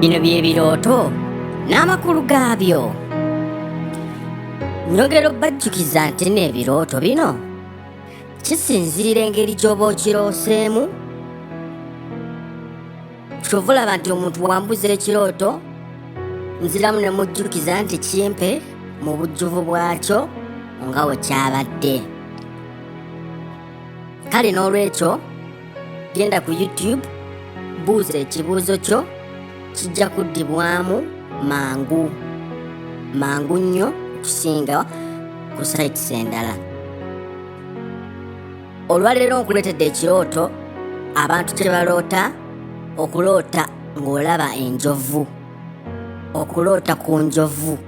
Bino bye birooto n'amakulu gaabyo. Nyongera obbajjukiza nti n'ebirooto bino kisinziirira engeri gy'oba okirooseemu. Kyova olaba nti omuntu wambuza ekirooto nziramu ne mujjukiza nti kimpe mu bujjuvu bwakyo nga we kyabadde. Kale n'olwekyo genda ku YouTube buuza ekibuuzo kyo, kijja kuddibwamu mangu nnyo okusinga ku sites endala. Olwaleero nkuleetedde ekirooto abantu kye baloota, okuloota ng'olaba enjovu, okuloota ku njovu.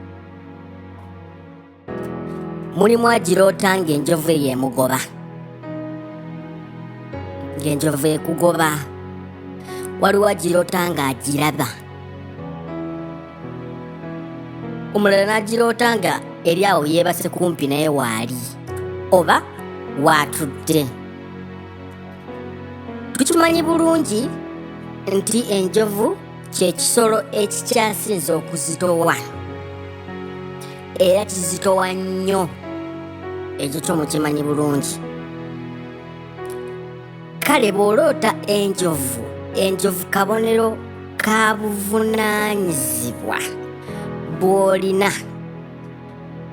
Mulimu agiroota ng'enjovu eyo emugoba, ng'enjovu ekugoba. Waliwo agiroota ng'agiraba, omulala n'agiroota nga eri awo yeebase kumpi naye waali oba waatudde. Tukimanyi bulungi nti enjovu kye kisolo ekikyasinze okuzitowa era kizitowa nnyo, ekyo kyo mukimanyi bulungi. Kale bw'oloota enjovu kabonero ka buvunaanyizibwa bw'olina,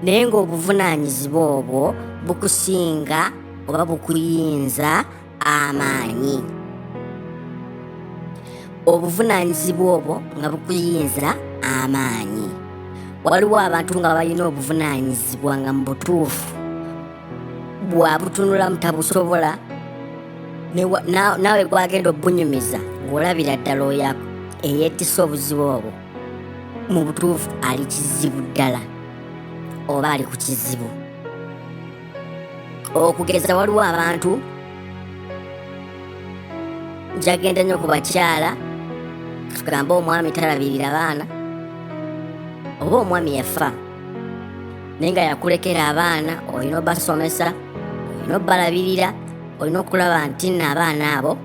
naye ng'obuvunaanyizibwa obwo bukusinga oba bukuyinza amaanyi. Obuvunaanyizibwa obwo nga bukuyinza amaanyi. Waliwo abantu nga balina obuvunaanyizibwa nga mu butuufu bwabutunulamu tabusobola, naawe gwagenda obunyumiza ng'olabira ddala oyo eyeetisse obuzibu obwo mu butuufu ali kizibu ddala oba ali ku kizibu. Okugeza waliwo abantu, gyagenda nnyo ku bakyala, tugambe omwami talabirira baana oba omwami yafa naye nga yakulekera abaana, olina obbasomesa, olina obbalabirira, olina okulaba nti nno abaana abo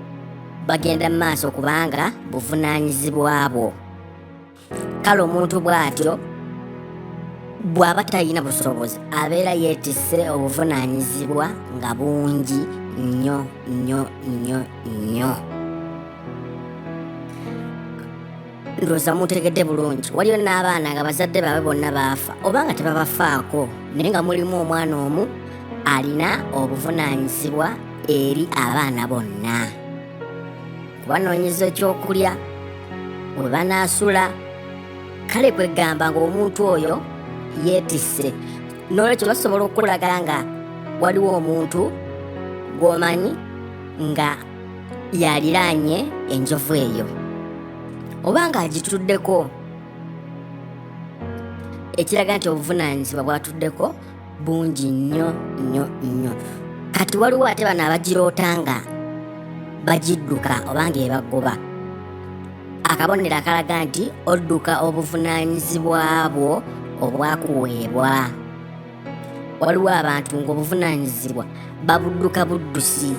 bagenda mu maaso kubanga buvunaanyizibwa bwo. Kale omuntu bw'atyo bw'aba talina busobozi abeera yeetisse obuvunaanyizibwa nga bungi nnyo nnyo nnyo nnyo. Ndowooza mutegedde bulungi. Waliyo n'abaana nga bazadde baabwe bonna baafa oba nga tebabafaako, naye nga mulimu omwana omu alina obuvunaanyizibwa eri abaana bonna. Kubanoonyeza ekyokulya, we banaasula. Kale kwegamba ng'omuntu oyo yeetisse. N'olwekyo basobola okulaga nga waliwo omuntu gw'omanyi nga yaliraanye enjovu eyo oba ng'agituddeko, ekiraga nti obuvunaanyizibwa bw'atuddeko bungi nnyo nnyo nnyo. Kati waliwo ate bano abagiroota nga bagidduka oba ng'ebagoba. Akabonero akalaga nti odduka obuvunaanyizibwa bwo obwakuweebwa. Waliwo abantu ng'obuvunaanyizibwa babudduka buddusi.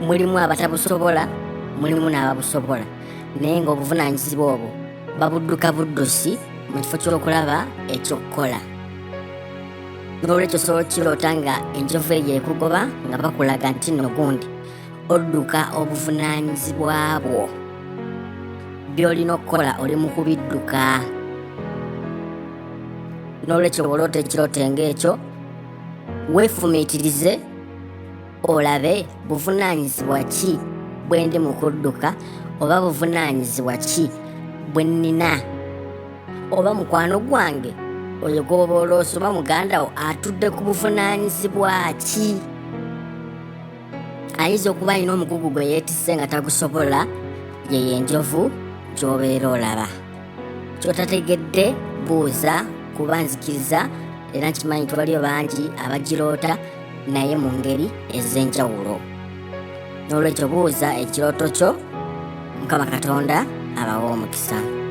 Mulimu abatabusobola, mulimu n'ababusobola, naye ng'obuvunaanyizibwa obwo babudduka buddusi mu kifo ky'okulaba ekyokukola. N'olwekyo osobola okiroota nga enjovu eyo ekugoba nga bakulaga nti nno gundi odduka obuvunaanyizibwa bwo. By'olina okukola oli mu kubidduka. N'olwekyo bw'oloota ekirooto ng'ekyo weefumiitirize olabe buvunaanyizibwa ki bwe ndi mu kudduka, oba buvunaanyizibwa ki bwe nnina, oba mukwano gwange oyo gw'oba oloosa oba muganda wo atudde ku buvunaanyizibwa ki. Ayinza okuba alina omugugu gwe yeetisse nga tagusobola, yeyo enjovu gy'obeera olaba. Ky'otategedde buuza, kuba nzikiriza era nkimanyi nti waliyo bangi abagiroota naye mu ngeri ez'enjawulo. N'olwekyo buuza ekirooto kyo, Mukama Katonda abawe omukisa.